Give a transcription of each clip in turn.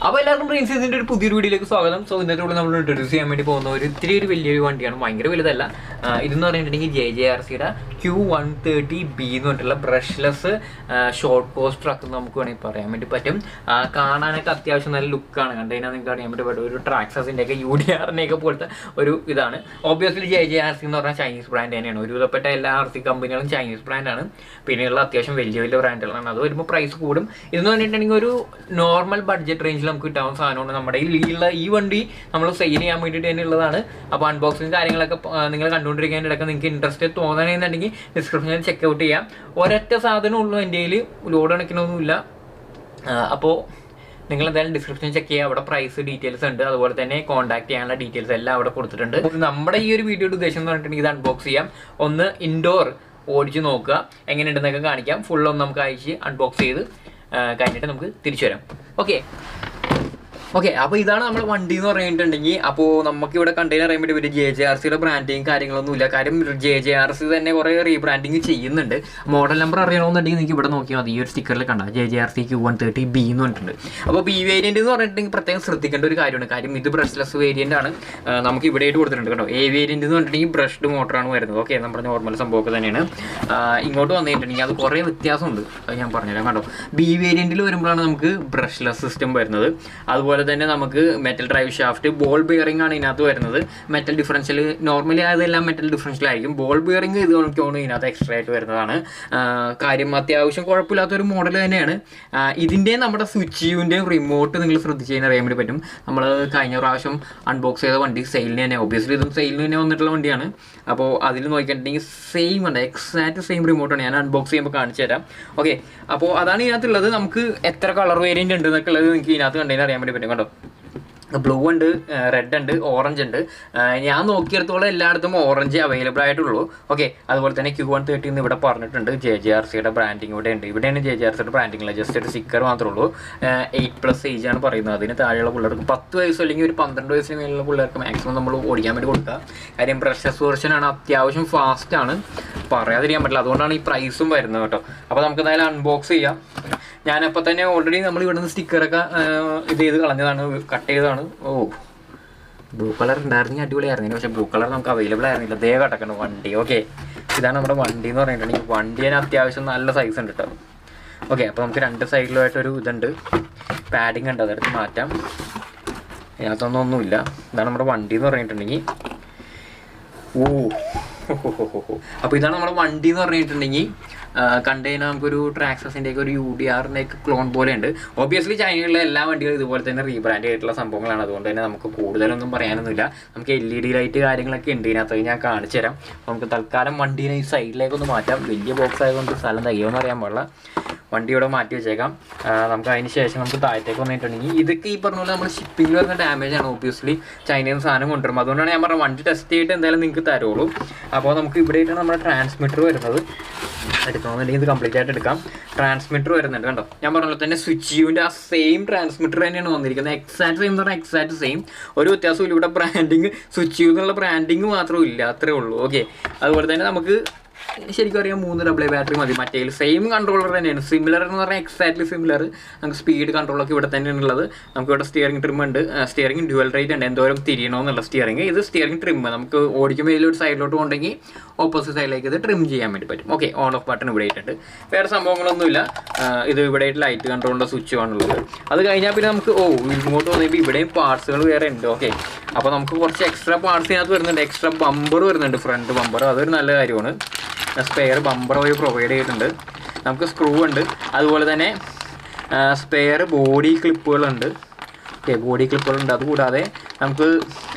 അപ്പോൾ എല്ലാവർക്കും പ്രിൻസിന്റെ ഒരു പുതിയൊരു വീഡിയോയിലേക്ക് സ്വാഗതം. സോ ഇന്നത്തെ കൂടെ നമ്മൾ ഇൻട്രൊഡ്യൂസ് ചെയ്യാൻ വേണ്ടി പോകുന്ന ഒരു ഇത്തിരി വലിയൊരു വണ്ടിയാണ്. ഭയങ്കര വലുതല്ല. ഇതെന്ന് പറഞ്ഞിട്ടുണ്ടെങ്കിൽ JJRCയുടെ Q130B എന്ന് പറഞ്ഞിട്ടുള്ള ബ്രഷ്ലെസ് ഷോർട്ട് കോസ്റ്റ് ട്രക്ക് നമുക്ക് വേണമെങ്കിൽ പറയാൻ വേണ്ടി പറ്റും. കാണാനൊക്കെ അത്യാവശ്യം നല്ല ലുക്കാണ്. കണ്ടുകഴിഞ്ഞാൽ നിങ്ങൾക്ക് അറിയാൻ വേണ്ടി പറ്റും. ഒരു ട്രാക്സസിൻ്റെയൊക്കെ UDRനെയൊക്കെ പോലത്തെ ഒരു ഇതാണ്. ഓബ്വിയസ്ലി JJRC എന്ന് പറഞ്ഞാൽ ചൈനീസ് ബ്രാൻഡ് തന്നെയാണ്. ഒരുവിധപ്പെട്ട എല്ലാ RC കമ്പനികളും ചൈനീസ് ബ്രാൻഡാണ്. പിന്നെയുള്ള അത്യാവശ്യം വലിയ വലിയ ബ്രാൻഡുകളാണ്. അത് വരുമ്പോൾ പ്രൈസ് കൂടും. ഇതെന്ന് പറഞ്ഞിട്ടുണ്ടെങ്കിൽ ഒരു നോർമൽ ബഡ്ജറ്റ് റേഞ്ചിൽ നമുക്ക് കിട്ടാവുന്ന സാധനമാണ്. നമ്മുടെ കയ്യിലുള്ള ഈ വണ്ടി നമ്മൾ സെയിൽ ചെയ്യാൻ വേണ്ടിയിട്ട് തന്നെ ഉള്ളതാണ്. അപ്പോൾ അൺബോക്സിങ് കാര്യങ്ങളൊക്കെ നിങ്ങൾ കണ്ടുകൊണ്ടിരിക്കാനിടയ്ക്ക് നിങ്ങൾക്ക് ഇൻട്രസ്റ്റ് തോന്നണമെന്നുണ്ടെങ്കിൽ ഡിസ്ക്രിപ്ഷനിൽ ചെക്ക് ഔട്ട് ചെയ്യാം. ഒരൊറ്റ സാധനം ഉള്ളൂ എൻ്റെ കയ്യിൽ, ലോഡ് കണക്കിനൊന്നുമില്ല. അപ്പോൾ നിങ്ങൾ എന്തായാലും ഡിസ്ക്രിപ്ഷൻ ചെക്ക് ചെയ്യുക. അവിടെ പ്രൈസ് ഡീറ്റെയിൽസ് ഉണ്ട്, അതുപോലെ തന്നെ കോൺടാക്ട് ചെയ്യാനുള്ള ഡീറ്റെയിൽസ് എല്ലാം അവിടെ കൊടുത്തിട്ടുണ്ട്. നമ്മുടെ ഈ ഒരു വീഡിയോയുടെ ഉദ്ദേശം എന്ന് പറഞ്ഞിട്ടുണ്ടെങ്കിൽ ഇത് അൺബോക്സ് ചെയ്യാം. ഒന്ന് ഇൻഡോർ ഓടിച്ച് നോക്കുക, എങ്ങനെയുണ്ടെന്നൊക്കെ കാണിക്കാം. ഫുള്ളൊന്ന് നമുക്ക് അയച്ച് അൺബോക്സ് ചെയ്ത് കഴിഞ്ഞിട്ട് നമുക്ക് തിരിച്ചു വരാം. ഓക്കെ, അപ്പോൾ ഇതാണ് നമ്മുടെ വണ്ടി എന്ന് പറഞ്ഞിട്ടുണ്ടെങ്കിൽ. അപ്പോൾ നമുക്കിവിടെ കണ്ടെയ്നർ അറിയാൻ വേണ്ടി ഒരു JJRCയുടെ ബ്രാൻഡിങ് കാര്യങ്ങളൊന്നുമില്ല. കാര്യം JJRC തന്നെ കുറേ റീബ്രാൻഡിങ് ചെയ്യുന്നുണ്ട്. മോഡൽ നമ്പർ അറിയണമെന്നുണ്ടെങ്കിൽ നിങ്ങൾക്ക് ഇവിടെ നോക്കിയാൽ മതി. ഈ ഒരു സ്റ്റിക്കറിൽ കണ്ട JJRC Q130B എന്ന് പറഞ്ഞിട്ടുണ്ട്. അപ്പോൾ B വേരിയൻറ്റ് എന്ന് പറഞ്ഞിട്ടുണ്ടെങ്കിൽ പ്രത്യേകം ശ്രദ്ധിക്കേണ്ട ഒരു കാര്യമാണ്. കാര്യം ഇത് ബ്രഷ്ലെസ് വേരിയൻ്റ് ആണ്. നമുക്ക് ഇവിടെ ആയിട്ട് കൊടുത്തിട്ടുണ്ട് കേട്ടോ. A വേരിയൻറ്റ് എന്ന് പറഞ്ഞിട്ടുണ്ടെങ്കിൽ ബ്രഷ്ഡ് മോട്ടറാണ് വരുന്നത്. ഓക്കെ, നമ്മുടെ നോർമൽ സംഭവമൊക്കെ തന്നെയാണ്. ഇങ്ങോട്ട് വന്നിട്ടുണ്ടെങ്കിൽ അത് കുറേ വ്യത്യാസമുണ്ട്. അത് ഞാൻ പറഞ്ഞുതരാം കേട്ടോ. B വേരിയൻറ്റിൽ വരുമ്പോഴാണ് നമുക്ക് ബ്രഷ്ലെസ് സിസ്റ്റം വരുന്നത്. അതുപോലെ തന്നെ നമുക്ക് metal drive shaft, ball bearing ആണ് ഇതിനകത്ത് വരുന്നത്. മെറ്റൽ ഡിഫറൻഷ്യൽ നോർമലി അതെല്ലാം മെറ്റൽ ഡിഫറൻഷ്യലായിരിക്കും. ബോൾ ബിയറിംഗ് ഇത് നോക്കിയാണ് ഇതിനകത്ത് എക്സ്ട്രാ ആയിട്ട് വരുന്നതാണ്. കാര്യം അത്യാവശ്യം കുഴപ്പമില്ലാത്തൊരു മോഡൽ തന്നെയാണ്. ഇതിൻ്റെ നമ്മുടെ സ്വിച്ചിൻ്റെയും റിമോട്ട് നിങ്ങൾ ശ്രദ്ധിച്ച് കഴിഞ്ഞാൽ അറിയാൻ വേണ്ടി പറ്റും. നമ്മൾ കഴിഞ്ഞ പ്രാവശ്യം അൺബോക്സ് ചെയ്ത വണ്ടി സെയിലിന് തന്നെ, ഒബ്വിയസ്ലി ഇതും സെയിലിന് തന്നെ വന്നിട്ടുള്ള വണ്ടിയാണ്. അപ്പോൾ അതിൽ നോക്കിയിട്ടുണ്ടെങ്കിൽ സെയിം ഉണ്ട്, എക്സാക്റ്റ് സെയിം റിമോട്ടാണ്. ഞാൻ അൺബോക്സ് ചെയ്യുമ്പോൾ കാണിച്ചു തരാം. ഓക്കെ, അപ്പോൾ അതാണ് ഇതിനകത്തുള്ളത്. നമുക്ക് എത്ര കളർ വേരിയൻ്റ് ഉണ്ട് എന്നൊക്കെ ഉള്ളത് നിങ്ങൾക്ക് ഇതിനകത്ത് കണ്ടെങ്കിൽ അറിയാൻ വേണ്ടി പറ്റും കേട്ടോ. ബ്ലൂ ഉണ്ട്, റെഡ് ഉണ്ട്, ഓറഞ്ച് ഉണ്ട്. ഞാൻ നോക്കിയിടത്തോളം എല്ലായിടത്തും ഓറഞ്ച് അവൈലബിൾ ആയിട്ടുള്ളൂ. ഓക്കെ, അതുപോലെ തന്നെ Q130 എന്ന് ഇവിടെ പറഞ്ഞിട്ടുണ്ട്. JJRCയുടെ ബ്രാൻഡിങ് ഇവിടെ ഉണ്ട്. ഇവിടെയാണ് JJRCയുടെ ബ്രാൻഡിങ് ഉള്ളത്. ജസ്റ്റ് ഒരു സ്റ്റിക്കർ മാത്രമേ ഉള്ളൂ. 8+ ഏജ് ആണ് പറയുന്നത്. അതിന് താഴെയുള്ള പിള്ളേർക്ക് 10 വയസ്സ് അല്ലെങ്കിൽ ഒരു 12 വയസ്സിന് മേലുള്ള പിള്ളേർക്ക് മാക്സിമം നമ്മൾ ഓടിക്കാൻ വേണ്ടി കൊടുക്കുക. കാര്യം ബ്രഷ്ലെസ് വെർഷനാണ്, അത്യാവശ്യം ഫാസ്റ്റാണ്, പറയാതിരിക്കാൻ പറ്റില്ല. അതുകൊണ്ടാണ് ഈ പ്രൈസും വരുന്നത് കേട്ടോ. അപ്പോൾ നമുക്ക് എന്തായാലും അൺബോക്സ് ചെയ്യാം. ഞാനപ്പോൾ തന്നെ ഓൾറെഡി നമ്മൾ ഇവിടെ നിന്ന് സ്റ്റിക്കറൊക്കെ ഇത് ചെയ്ത് കളഞ്ഞതാണ്, കട്ട് ചെയ്തതാണ്. ഓ, ബ്ലൂ കളർ ഉണ്ടായിരുന്നെങ്കിൽ അടിപൊളിയായിരുന്നു. പക്ഷേ ബ്ലൂ കളർ നമുക്ക് അവൈലബിൾ ആയിരുന്നില്ല. ദേ കിടക്കണം വണ്ടി. ഓക്കെ, ഇതാണ് നമ്മുടെ വണ്ടി എന്ന് പറഞ്ഞിട്ടുണ്ടെങ്കിൽ. വണ്ടി തന്നെ അത്യാവശ്യം നല്ല സൈസ് ഉണ്ട് കേട്ടോ. ഓക്കെ, അപ്പോൾ നമുക്ക് രണ്ട് സൈഡിലുമായിട്ടൊരു ഇതുണ്ട്, പാഡിങ് ഉണ്ട്, അതെടുത്ത് മാറ്റാം. അതിനകത്തൊന്നുമില്ല. ഇതാണ് നമ്മുടെ വണ്ടി എന്ന് പറഞ്ഞിട്ടുണ്ടെങ്കിൽ. അപ്പോൾ ഇതാണ് നമ്മുടെ വണ്ടി എന്ന് പറഞ്ഞിട്ടുണ്ടെങ്കിൽ. കണ്ടുകഴിഞ്ഞാൽ നമുക്കൊരു ട്രാക്സസിൻ്റെയൊക്കെ ഒരു UDRൻ്റെയൊക്കെ ക്ലോൺ പോലെ ഉണ്ട്. ഒബ്വിയസ്ലി ചൈനയിലുള്ള എല്ലാ വണ്ടികളും ഇതുപോലെ തന്നെ റീബ്രാൻഡ് ചെയ്തിട്ടുള്ള സംഭവങ്ങളാണ്. അതുകൊണ്ട് തന്നെ നമുക്ക് കൂടുതലൊന്നും പറയാനൊന്നുമില്ല. നമുക്ക് LED ലൈറ്റ് കാര്യങ്ങളൊക്കെ ഉണ്ട് ഇതിനകത്ത്, ഞാൻ കാണിച്ചു തരാം. നമുക്ക് തൽക്കാലം വണ്ടീനെ ഈ സൈഡിലേക്കൊന്ന് മാറ്റാം. വലിയ ബോക്സ് ആയതുകൊണ്ട് സ്ഥലം തയ്യോന്ന് അറിയാൻ പാടില്ല. വണ്ടി ഇവിടെ മാറ്റി വെച്ചേക്കാം. നമുക്ക് അതിന് ശേഷം നമുക്ക് താഴത്തേക്ക് വന്നിട്ടുണ്ടെങ്കിൽ ഇതൊക്കെ ഈ പറഞ്ഞ പോലെ നമ്മൾ ഷിപ്പിങ്ങിൽ വരുന്ന ഡാമേജ് ആണ്. ഒബ്വിയസ്ലി ചൈനയിൽ നിന്ന് സാധനം കൊണ്ടുവരും. അതുകൊണ്ടാണ് ഞാൻ പറഞ്ഞത് വണ്ടി ടെസ്റ്റ് ചെയ്തിട്ട് എന്തായാലും നിങ്ങൾക്ക് തരുള്ളൂ. അപ്പോൾ നമുക്ക് ഇവിടെ ആയിട്ടാണ് നമ്മുടെ ട്രാൻസ്മിറ്റർ വരുന്നത്. എടുക്കണമെന്നുണ്ടെങ്കിൽ ഇത് കംപ്ലീറ്റ് ആയിട്ട് എടുക്കാം. ട്രാൻസ്മിറ്റർ വരുന്നുണ്ട് കണ്ടോ. ഞാൻ പറഞ്ഞ തന്നെ സ്വിച്ചിൻ്റെ ആ സെയിം ട്രാൻസ്മിറ്റർ തന്നെയാണ് വന്നിരിക്കുന്നത്. എക്സാക്ട് സെയിം എന്ന് പറഞ്ഞാൽ എക്സാക്ട് സെയിം, ഒരു വ്യത്യാസമില്ല. ഇവിടെ ബ്രാൻഡിങ് സ്വിച്ച് എന്നുള്ള ബ്രാൻഡിങ് മാത്രമേ ഇല്ല, അത്രേ ഉള്ളൂ. ഓക്കെ, അതുപോലെ തന്നെ നമുക്ക് ശരിക്കും അറിയാം 3AA ബാറ്ററി മതി. മറ്റേ സെയിം കൺട്രോളർ തന്നെയാണ്. സിമിലർ എന്ന് പറഞ്ഞാൽ എക്സാക്ട്ലി സിമിലർ. നമുക്ക് സ്പീഡ് കൺട്രോളൊക്കെ ഇവിടെ തന്നെയാണ് ഉള്ളത്. നമുക്ക് ഇവിടെ സ്റ്റിയറിംഗ് ട്രിം ഉണ്ട്. സ്റ്റിയറിംഗ് ഡ്യുവൽ റേറ്റ് ഉണ്ട്, എന്തോരം തിരിയണമെന്നുള്ള സ്റ്റിയറിംഗ്. ഇത് സ്റ്റിയറിംഗ് ട്രിം നമുക്ക് ഓടിക്കുമ്പോൾ ഇതിലൊരു സൈഡിലോട്ട് പോകണമെങ്കിൽ ഓപ്പോസിറ്റ് സൈഡിലേക്ക് ഇത് ട്രിം ചെയ്യാൻ വേണ്ടി പറ്റും. ഓക്കെ, ഓൺ ഓഫ് ബട്ടൺ ഇവിടെ ആയിട്ടുണ്ട്. വേറെ സംഭവങ്ങളൊന്നുമില്ല. ഇത് ഇവിടെ ആയിട്ട് ലൈറ്റ് കൺട്രോളിൻ്റെ സ്വിച്ച് ആണുള്ളത്. അത് കഴിഞ്ഞാൽ പിന്നെ നമുക്ക് ഇങ്ങോട്ട് വന്നപ്പോൾ ഇവിടെയും പാർട്സുകൾ വേറെ ഉണ്ട്. ഓക്കെ, അപ്പോൾ നമുക്ക് കുറച്ച് എക്സ്ട്രാ പാർട്സ് ഇതിനകത്ത് വരുന്നുണ്ട്. എക്സ്ട്രാ ബമ്പർ വരുന്നുണ്ട്, ഫ്രണ്ട് ബമ്പർ. അതൊരു നല്ല കാര്യമാണ്. സ്പെയർ ബമ്പർ വഴി പ്രൊവൈഡ് ചെയ്തിട്ടുണ്ട്. നമുക്ക് സ്ക്രൂ ഉണ്ട്. അതുപോലെ തന്നെ സ്പെയർ ബോഡി ക്ലിപ്പുകളുണ്ട്. ഓക്കെ, ബോഡി ക്ലിപ്പുകളുണ്ട്. അതുകൂടാതെ നമുക്ക്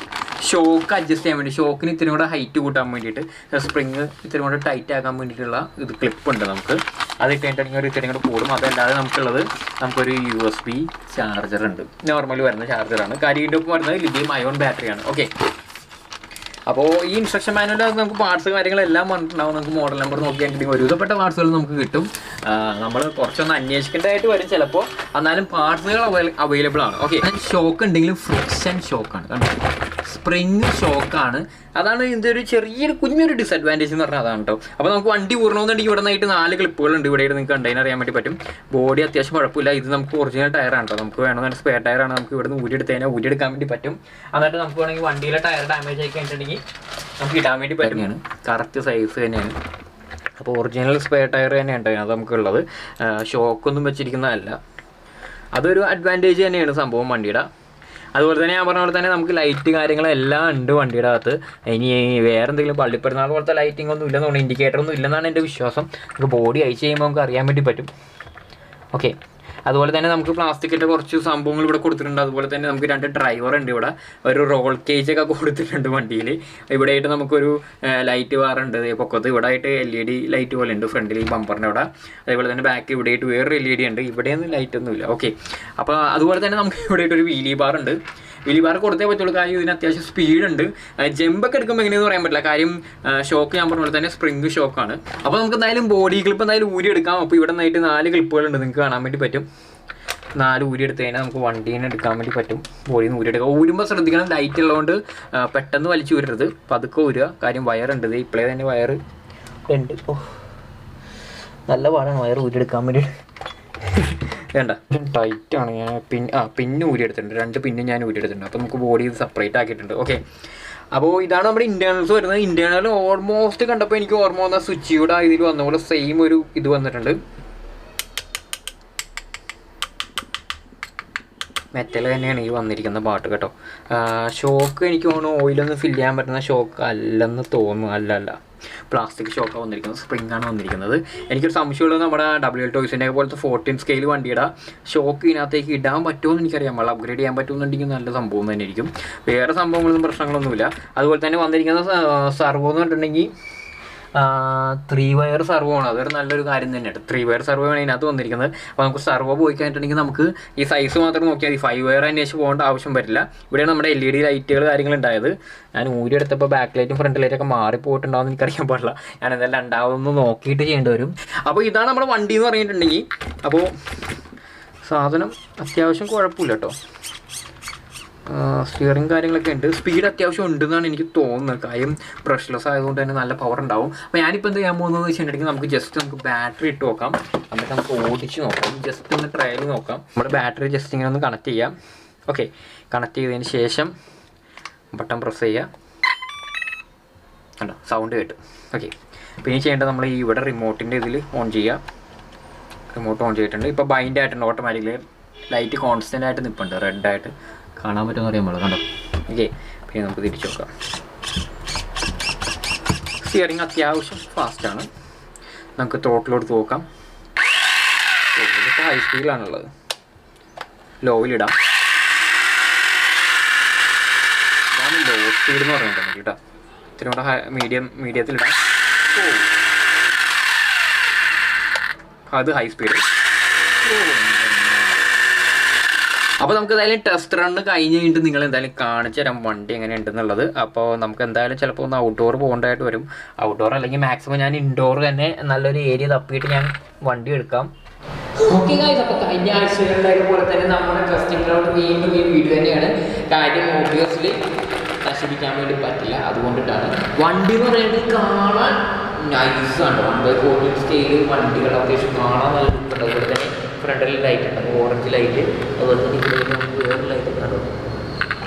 ഷോക്ക് അഡ്ജസ്റ്റ് ചെയ്യാൻ വേണ്ടി, ഷോക്കിന് ഇത്തിരി കൂടെ ഹൈറ്റ് കൂട്ടാൻ വേണ്ടിയിട്ട്, സ്പ്രിങ് ഇത്തിരി കൂടെ ടൈറ്റ് ആക്കാൻ വേണ്ടിയിട്ടുള്ള ഇത് ക്ലിപ്പുണ്ട് നമുക്ക്. അത് ഇട്ടിട്ടുണ്ടെങ്കിൽ ഒരു ഇത്തിരി കൂടെ കൂടും. അതല്ലാതെ നമുക്കുള്ളത് നമുക്കൊരു USB ചാർജർ ഉണ്ട്. നോർമലി വരുന്ന ചാർജറാണ്. കരിയുടെ ഒപ്പം വരുന്നത് ലിഥിയം അയോൺ ബാറ്ററിയാണ്. ഓക്കെ, അപ്പോൾ ഈ ഇൻസ്ട്രക്ഷൻ മാനുവൽ നമുക്ക് പാർട്സ് കാര്യങ്ങളെല്ലാം പറഞ്ഞിട്ടുണ്ടാവും. നമുക്ക് മോഡൽ നമ്പർ നോക്കിയാൽ ഒരുവിധപ്പെട്ട പാർട്സുകൾ നമുക്ക് കിട്ടും. നമ്മൾ കുറച്ചൊന്ന് അന്വേഷിക്കേണ്ടതായിട്ട് വരും ചിലപ്പോൾ. എന്നാലും പാർട്സുകൾ അവൈലബിൾ ആണ്. ഓക്കെ, ഷോക്ക് ഉണ്ടെങ്കിലും ഫ്രിക്ഷൻ ഷോക്കാണ്, കണ്ടോ, സ്പ്രിങ് ഷോക്കാണ്. അതാണ് ഇതിൻ്റെ ഒരു ചെറിയൊരു കുഞ്ഞൊരു ഡിസഡ്വാൻറ്റേജ് എന്ന് പറഞ്ഞാൽ അതാണ് കേട്ടോ. അപ്പോൾ നമുക്ക് വണ്ടി ഊരണമെന്നുണ്ടെങ്കിൽ ഇവിടെ നിന്നായിട്ട് 4 ക്ലിപ്പുകളുണ്ട്. ഇവിടെ നിങ്ങൾക്ക് കണ്ടെയ്നർ അറിയാൻ വേണ്ടി പറ്റും. ബോഡി അത്യാവശ്യം കുഴപ്പമില്ല. ഇത് നമുക്ക് ഒറിജിനൽ ടയറാണ് കേട്ടോ. നമുക്ക് വേണമെന്നുണ്ടെങ്കിൽ സ്പെയർ ടയറാണ്. നമുക്ക് ഇവിടെ നിന്ന് ഊരിയെടുത്തതിനാൽ ഊരിയെടുക്കാൻ വേണ്ടി പറ്റും. എന്നിട്ട് നമുക്ക് വേണമെങ്കിൽ വണ്ടിയിലെ ടയർ ഡാമേജ് ആയി കഴിഞ്ഞിട്ടുണ്ടെങ്കിൽ നമുക്ക് ഇടാൻ വേണ്ടി പറ്റുന്നതാണ്. കറക്റ്റ് സൈസ് തന്നെയാണ്. അപ്പോൾ ഒറിജിനൽ സ്പെയർ ടയർ തന്നെയാണ് അത് നമുക്കുള്ളത്. ഷോക്കൊന്നും വെച്ചിരിക്കുന്നതല്ല. അതൊരു അഡ്വാൻറ്റേജ് തന്നെയാണ് സംഭവം വണ്ടിയുടെ. അതുപോലെ തന്നെ ഞാൻ പറഞ്ഞ പോലെ തന്നെ നമുക്ക് ലൈറ്റ് കാര്യങ്ങളെല്ലാം ഉണ്ട് വണ്ടിയുടെ അകത്ത്. ഇനി വേറെ എന്തെങ്കിലും പള്ളിപ്പെരുന്നാൾ പോലത്തെ ലൈറ്റിംഗ് ഒന്നും ഇല്ലെന്ന് തോന്നുന്നു, ഇൻഡിക്കേറ്ററൊന്നും ഇല്ലെന്നാണ് എൻ്റെ വിശ്വാസം. നമുക്ക് ബോഡി അയച്ച് ചെയ്യുമ്പോൾ നമുക്ക് അറിയാൻ വേണ്ടി പറ്റും. ഓക്കെ, അതുപോലെ തന്നെ നമുക്ക് പ്ലാസ്റ്റിക്കിൻ്റെ കുറച്ച് സംഭവങ്ങൾ ഇവിടെ കൊടുത്തിട്ടുണ്ട്. അതുപോലെ തന്നെ നമുക്ക് 2 ഡ്രൈവർ ഉണ്ട്. ഇവിടെ ഒരു റോൾ കേജൊക്കെ കൊടുത്തിട്ടുണ്ട് വണ്ടിയിൽ. ഇവിടെ ആയിട്ട് നമുക്കൊരു ലൈറ്റ് വാറുണ്ട് പൊക്കത്ത്. ഇവിടെ ആയിട്ട് LED ലൈറ്റ് പോലെ ഉണ്ട് ഫ്രണ്ടിൽ ഈ ബമ്പറിൻ്റെ അവിടെ. അതേപോലെ തന്നെ ബാക്ക് ഇവിടെ ആയിട്ട് വേറൊരു LED ഉണ്ട്. ഇവിടെയൊന്നും ലൈറ്റൊന്നുമില്ല. ഓക്കെ, അപ്പോൾ അതുപോലെ തന്നെ നമുക്ക് ഇവിടെ ആയിട്ടൊരു വീലി ബാർ ഉണ്ട്. വീലി ബാർ കൊടുത്തേ പറ്റുള്ളൂ, കാര്യം ഇതിന് അത്യാവശ്യം സ്പീഡുണ്ട്. ജമ്പൊക്കെ എടുക്കുമ്പോൾ എങ്ങനെയെന്ന് പറയാൻ പറ്റില്ല, കാര്യം ഷോക്ക് ഞാൻ പറഞ്ഞ പോലെ തന്നെ സ്പ്രിങ് ഷോക്കാണ്. അപ്പോൾ നമുക്ക് എന്തായാലും ബോഡി ക്ലിപ്പ് എന്തായാലും ഊരി എടുക്കാം. അപ്പോൾ ഇവിടെ നിന്നായിട്ട് 4 ക്ലിപ്പുകളുണ്ട്, നിങ്ങൾക്ക് കാണാൻ വേണ്ടി പറ്റും. 4 ഊരി എടുത്ത് കഴിഞ്ഞാൽ നമുക്ക് വണ്ടീനെ എടുക്കാൻ വേണ്ടി പറ്റും. ബോഡിയിൽ നിന്ന് ഊരിയെടുക്കുക. ഊരുമ്പോൾ ശ്രദ്ധിക്കണം, ലൈറ്റ് ഉള്ളതുകൊണ്ട് പെട്ടെന്ന് വലിച്ചു ഊരരുത്, പതുക്കെ ഊരുക. കാര്യം വയറുണ്ട്, ഇപ്പോഴേ തന്നെ വയറ് ഉണ്ട്. ഓ, നല്ല പാടാണ് വയർ ഊരിയെടുക്കാൻ വേണ്ടി. വേണ്ട, ടൈറ്റാണ്. ഞാൻ പിന്ന് ഊരിയെടുത്തിട്ടുണ്ട്, 2 പിന്നും ഞാൻ ഊരിയെടുത്തിട്ടുണ്ട്. അപ്പോൾ നമുക്ക് ബോഡി സെപ്പറേറ്റ് ആക്കിയിട്ടുണ്ട്. ഓക്കെ, അപ്പോൾ ഇതാണ് നമ്മുടെ ഇൻറ്റേർണൽസ് വരുന്നത്. ഇൻറ്റേർണൽ ഓൾമോസ്റ്റ് കണ്ടപ്പോൾ എനിക്ക് ഓർമ്മ വന്ന സ്വിച്ചിയുടെ ഇതിൽ വന്ന പോലെ സെയിം ഒരു ഇത് വന്നിട്ടുണ്ട്. മെറ്റൽ തന്നെയാണ് ഈ വന്നിരിക്കുന്ന പാട്ട് കേട്ടോ. ഷോക്ക് എനിക്ക് തോന്നുന്നു ഓയിലൊന്നും ഫില്ല് ചെയ്യാൻ പറ്റുന്ന ഷോക്ക് അല്ലെന്ന് തോന്നുന്നു. അല്ല, പ്ലാസ്റ്റിക് ഷോക്കാണ് വന്നിരിക്കുന്നത്, സ്പ്രിങ്ങാണ് വന്നിരിക്കുന്നത്. എനിക്കൊരു സംശയമുള്ളത് നമ്മുടെ WL ടോയ്സിൻ്റെ പോലത്തെ 14 സ്കെയിൽ വണ്ടിയുടെ ഷോക്ക് ഇതിനകത്തേക്ക് ഇടാൻ പറ്റുമെന്ന് എനിക്കറിയാം. നമ്മൾ അപ്ഗ്രേഡ് ചെയ്യാൻ പറ്റുമെന്നുണ്ടെങ്കിൽ നല്ല സംഭവം തന്നെ ആയിരിക്കും. വേറെ സംഭവങ്ങളൊന്നും പ്രശ്നങ്ങളൊന്നുമില്ല. അതുപോലെ തന്നെ വന്നിരിക്കുന്ന സർവോ എന്ന് പറഞ്ഞിട്ടുണ്ടെങ്കിൽ 3 വയർ സർവോ ആണ്. അതൊരു നല്ലൊരു കാര്യം തന്നെയാണ്. 3 വയർ സർവോ ആണ് ഇതിനകത്ത് വന്നിരിക്കുന്നത്. അപ്പോൾ നമുക്ക് സർവോ പോയി കഴിഞ്ഞിട്ടുണ്ടെങ്കിൽ നമുക്ക് ഈ സൈസ് മാത്രം നോക്കിയാൽ മതി. 5 വയർ അന്വേഷിച്ച് പോകേണ്ട ആവശ്യം വരില്ല. ഇവിടെയാണ് നമ്മുടെ LED ലൈറ്റുകൾ കാര്യങ്ങളുണ്ടായത്. ഞാൻ ഊരിയെടുത്തപ്പോൾ ബാക്ക് ലൈറ്റും ഫ്രണ്ട് ലൈറ്റൊക്കെ മാറിപ്പോയിട്ടുണ്ടാവുമെന്ന് എനിക്കറിയാൻ പാടില്ല. ഞാൻ എന്തായാലും രണ്ടാമതൊന്ന് നോക്കിയിട്ട് ചെയ്യേണ്ടി വരും. അപ്പോൾ ഇതാണ് നമ്മുടെ വണ്ടി എന്ന് പറഞ്ഞിട്ടുണ്ടെങ്കിൽ. അപ്പോൾ സാധനം അത്യാവശ്യം കുഴപ്പമില്ല കേട്ടോ. സ്റ്റിയറിങ് കാര്യങ്ങളൊക്കെ ഉണ്ട്. സ്പീഡ് അത്യാവശ്യം ഉണ്ടെന്നാണ് എനിക്ക് തോന്നുന്നത്, കാര്യം ബ്രഷ്ലെസ് ആയതുകൊണ്ട് തന്നെ നല്ല പവർ ഉണ്ടാവും. അപ്പോൾ ഞാനിപ്പോൾ എന്ത് ചെയ്യാൻ പോകുന്നതെന്ന് വെച്ചിട്ടുണ്ടെങ്കിൽ നമുക്ക് ബാറ്ററി ഇട്ട് നോക്കാം. എന്നിട്ട് നമുക്ക് ഓടിച്ച് നോക്കാം, ജസ്റ്റ് ഒന്ന് ട്രയൽ നോക്കാം. നമ്മുടെ ബാറ്ററി ജസ്റ്റ് ഇങ്ങനെ ഒന്ന് കണക്ട് ചെയ്യാം. ഓക്കെ, കണക്ട് ചെയ്തതിന് ശേഷം ബട്ടൺ പ്രസ് ചെയ്യുക. കണ്ടോ, സൗണ്ട് കേട്ടു. ഓക്കെ, പിന്നെ ചെയ്യേണ്ടത് നമ്മൾ ഇവിടെ റിമോട്ടിൻ്റെ ഇതിൽ ഓൺ ചെയ്യുക. റിമോട്ട് ഓൺ ചെയ്തിട്ടുണ്ട്. ഇപ്പോൾ ബൈൻഡ് ആയിട്ടുണ്ട് ഓട്ടോമാറ്റിക്കലി. ലൈറ്റ് കോൺസ്റ്റൻ്റ് ആയിട്ട് നിൽപ്പുണ്ട്, റെഡായിട്ട് കാണാൻ പറ്റുമെന്ന് അറിയാൻ പാടില്ല. കണ്ടോ. ഓക്കെ, പിന്നെ നമുക്ക് തിരിച്ചു നോക്കാം. സ്റ്റിയറിങ് അത്യാവശ്യം ഫാസ്റ്റാണ്. നമുക്ക് ത്രോട്ടിലെടുത്ത് നോക്കാം. ഇതിപ്പോൾ ഹൈ സ്പീഡിലാണുള്ളത്. ലോയിലിടാം. ഇതാണ് ലോ സ്പീഡ് എന്ന് പറഞ്ഞിട്ടുണ്ടെങ്കിൽ കേട്ടോ. ഇത്തിരി കൂടെ മീഡിയത്തിലിടാം. അത് ഹൈ സ്പീഡ്. അപ്പോൾ നമുക്ക് എന്തായാലും ടെസ്റ്റ് റണ്ണ് കഴിഞ്ഞ് കഴിഞ്ഞിട്ട് നിങ്ങൾ എന്തായാലും കാണിച്ചു തരാം വണ്ടി എങ്ങനെ ഉണ്ടെന്നുള്ളത്. അപ്പോൾ നമുക്ക് എന്തായാലും ചിലപ്പോൾ ഒന്ന് ഔട്ട്ഡോർ പോകേണ്ടതായിട്ട് വരും. ഔട്ട്ഡോർ അല്ലെങ്കിൽ മാക്സിമം ഞാൻ ഇൻഡോർ തന്നെ നല്ലൊരു ഏരിയ തപ്പിയിട്ട് ഞാൻ വണ്ടി എടുക്കാം. ഓക്കെ ഗൈസ്, അപ്പോൾ കഴിഞ്ഞ ആഴ്ചകളിലായിട്ട് പോലെ തന്നെ നമ്മുടെ ടെസ്റ്റിങ്ങിലോട്ട് വീണ്ടും ഈ വീഡിയോ തന്നെയാണ്. കാര്യം ഓബ്വിയസ്ലി നശിപ്പിക്കാൻ വേണ്ടി പറ്റില്ല, അതുകൊണ്ടിട്ടാണ്. വണ്ടി എന്ന് പറയുന്നത് കാണാൻ നൈസാണ്. 1/14 സ്കെയിൽ വണ്ടികൾ അത്യാവശ്യം കാണാൻ നല്ല ലുക്കുണ്ട്. അതുപോലെ തന്നെ ഫ്രണ്ടിൽ ലൈറ്റ് ഉണ്ട്, ഓറഞ്ച് ലൈറ്റ്. അതുപോലെ തന്നെ ഇവിടെ നമുക്ക് വേറെ ലൈറ്റ് കാണും.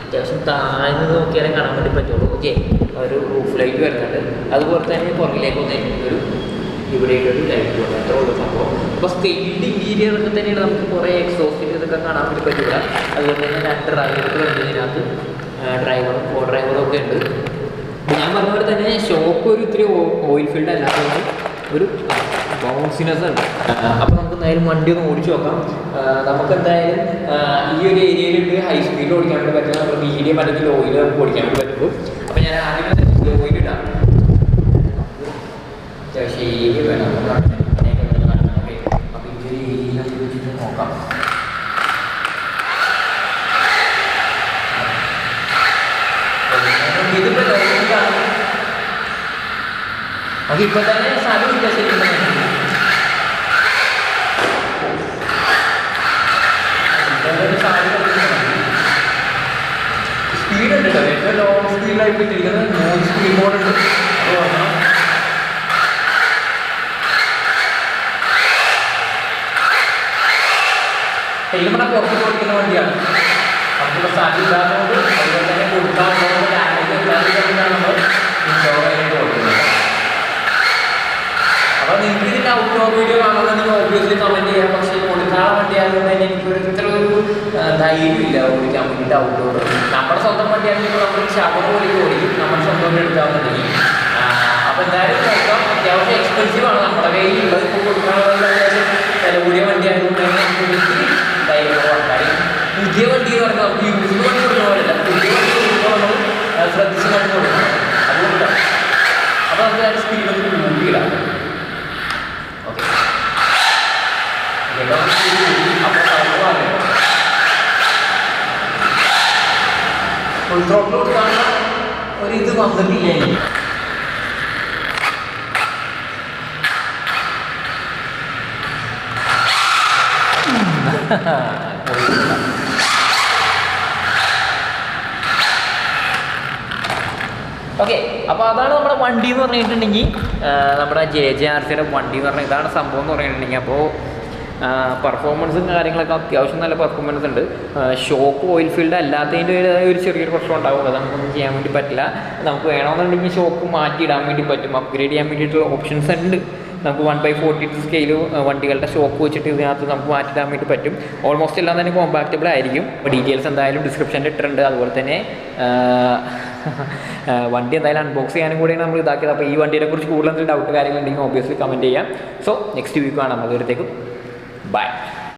അത്യാവശ്യം താഴ്ന്ന് നോക്കിയാലേ കാണാൻ വേണ്ടി പറ്റുള്ളൂ. ഓക്കെ, ഒരു റൂഫ് ലൈറ്റ് വരുന്നുണ്ട്. അതുപോലെ തന്നെ പുറകിലേക്ക് ഒന്ന് ഒരു ഇവിടെയൊരു ലൈറ്റ് വന്നു. അത്ര ഉള്ള സംഭവം. അപ്പോൾ സ്കെയിലിൻ്റെ ഇൻറ്റീരിയറൊക്കെ തന്നെയാണ്. നമുക്ക് കുറേ എക്സോസ്റ്റിൻ്റെ ഇതൊക്കെ കാണാൻ വേണ്ടി പറ്റില്ല. അതുപോലെ തന്നെ 2 ഡ്രൈവറുകൾ ഉണ്ട് ഇതിനകത്ത്. ഡ്രൈവറും കോ ഡ്രൈവറും ഒക്കെ ഉണ്ട്. ഞാൻ പറഞ്ഞ പോലെ തന്നെ ഷോപ്പ് ഒരു ഇത്തിരി ഓയിൽ ഫീൽഡ് അല്ലാത്തതുകൊണ്ട് ഒരു ബൗൺസിനെസ് ഉണ്ട്. അപ്പോൾ നമുക്ക് എന്തായാലും വണ്ടി ഒന്ന് ഓടിച്ച് നോക്കാം. നമുക്ക് എന്തായാലും ഈ ഒരു ഏരിയയിലിട്ട് ഹൈ സ്പീഡിൽ ഓടിക്കാൻ വേണ്ടി പറ്റില്ല. നമ്മൾ മീഡിയം അല്ലെങ്കിൽ ലോയിൽ നമുക്ക് ഓടിക്കാൻ വേണ്ടി പറ്റുള്ളൂ. അപ്പോൾ ഞാൻ ആദ്യം ലോയിലിടാം. ശരി വേണം. അപ്പോൾ ഈ ഒരു ഏരിയ വെച്ചിട്ട് നോക്കാം. ഇതിപ്പോൾ ലോയിലാണ്. അപ്പോൾ ഇപ്പോൾ തന്നെ സ്ഥലമില്ല ശരിക്കും. സ്പീഡ് ഉണ്ട് കേട്ടോ, ഏറ്റവും ലോങ് സ്പീഡിലായിട്ട് ഇട്ടിരിക്കുന്നത് 3 സ്പീഡ് മോഡ് ഉണ്ട്. അത് പറഞ്ഞാൽ ഹെൽമെറ്റ് പുറത്ത് കൊടുക്കുന്ന വണ്ടിയാണ്. നമുക്കിപ്പോൾ സ്റ്റാർട്ട് ഇല്ലാത്തതുകൊണ്ട് അതുപോലെ തന്നെ കൊടുക്കാവുന്നതുകൊണ്ട് ഡാമേജ് ഇല്ലാത്തതുകൊണ്ടാണ് നമ്മൾ ഇൻഡോറായിട്ട് കൊടുക്കുന്നത്. അപ്പോൾ നിങ്ങൾക്ക് ഇതിൻ്റെ ഔട്ട്ഡോർ വീഡിയോ കാണുന്നുണ്ടെങ്കിൽ ഓബ്വിയസ്ലി കമൻറ്റ് ചെയ്യാം. പക്ഷേ കൊടുക്കാനുള്ള വണ്ടി ആയതുകൊണ്ട് തന്നെ എനിക്കൊരു ഇത്ര ഒരു ധൈര്യമില്ല ഓടിക്കാൻ വേണ്ടിയിട്ട് ഔട്ട്ഡോർ. നമ്മുടെ സ്വന്തം വണ്ടിയാണെങ്കിൽ നമ്മൾ ശവർ പോലെ ഓടിക്കും, നമ്മുടെ സ്വന്തം എടുക്കാവുന്നുണ്ടെങ്കിൽ. അപ്പോൾ എന്തായാലും നോക്കാം. അത്യാവശ്യം എക്സ്പെൻസീവ് ആണ് നമ്മുടെ കയ്യിലുള്ളത്. ഇപ്പോൾ കൊടുക്കാനുള്ള വില കൂടിയ വണ്ടി ആയതുകൊണ്ട് തന്നെ പുതിയ വണ്ടി എന്ന് പറഞ്ഞാൽ നമുക്ക് യൂസ്ഡ് വണ്ടി കൊടുക്കുന്ന പോലെയല്ല, പുതിയ വണ്ടി കൊടുക്കുമ്പോൾ നമ്മൾ ശ്രദ്ധിച്ച് കണ്ടു കൊടുക്കണം. അതുകൊണ്ടാണ്. അപ്പോൾ നമുക്ക് അതിൻ്റെ സ്പീഡ് ഒന്ന് കൂട്ടിയിടാം. ഓക്കെ, അപ്പോൾ ഫുൾ ത്രോട്ടിൽ കൊടുക്കാനുള്ള ഒരിത് വന്നിട്ടില്ല. ഓക്കെ, അപ്പോൾ അതാണ് നമ്മുടെ വണ്ടി എന്ന് പറഞ്ഞിട്ടുണ്ടെങ്കിൽ, നമ്മുടെ JJRCയുടെ വണ്ടി എന്ന് പറഞ്ഞാൽ ഇതാണ് സംഭവം എന്ന് പറഞ്ഞിട്ടുണ്ടെങ്കിൽ. അപ്പോൾ പെർഫോമൻസും കാര്യങ്ങളൊക്കെ അത്യാവശ്യം നല്ല പെർഫോമൻസ് ഉണ്ട്. ഷോക്ക് ഓയിൽ ഫീൽഡ് അല്ലാത്തതിൻ്റെ ഒരു ചെറിയൊരു പ്രശ്നം ഉണ്ടാവും, അത് നമുക്കൊന്നും ചെയ്യാൻ വേണ്ടി പറ്റില്ല. നമുക്ക് വേണമെന്നുണ്ടെങ്കിൽ ഷോക്ക് മാറ്റിയിടാൻ വേണ്ടി പറ്റും, അപ്ഗ്രേഡ് ചെയ്യാൻ വേണ്ടിയിട്ടുള്ള ഓപ്ഷൻസ് ഉണ്ട്. നമുക്ക് 1/40 സ്കെയിൽ വണ്ടികളുടെ ഷോക്ക് വെച്ചിട്ട് ഇതിനകത്ത് നമുക്ക് മാറ്റിടാൻ വേണ്ടി പറ്റും. ഓൾമോസ്റ്റ് എല്ലാം തന്നെ കോമ്പാക്റ്റബിൾ ആയിരിക്കും. അപ്പോൾ ഡീറ്റെയിൽസ് എന്തായാലും ഡിസ്ക്രിപ്ഷനിൽ ഇട്ടിട്ടുണ്ട്. അതുപോലെ തന്നെ വണ്ടി എന്തായാലും അൺബോക്സ് ചെയ്യാനും കൂടിയാണ് നമ്മൾ ഇതാക്കിയത്. അപ്പോൾ ഈ വണ്ടിയെ കുറിച്ച് കൂടുതൽ എന്തെങ്കിലും ഡൗട്ട് കാര്യങ്ങളുണ്ടെങ്കിൽ ഓബ്വിയസ്ലി കമൻറ്റ് ചെയ്യാം. സോ നെക്സ്റ്റ് വീക്ക് കാണാം. അതുവരത്തേക്കും ബൈ.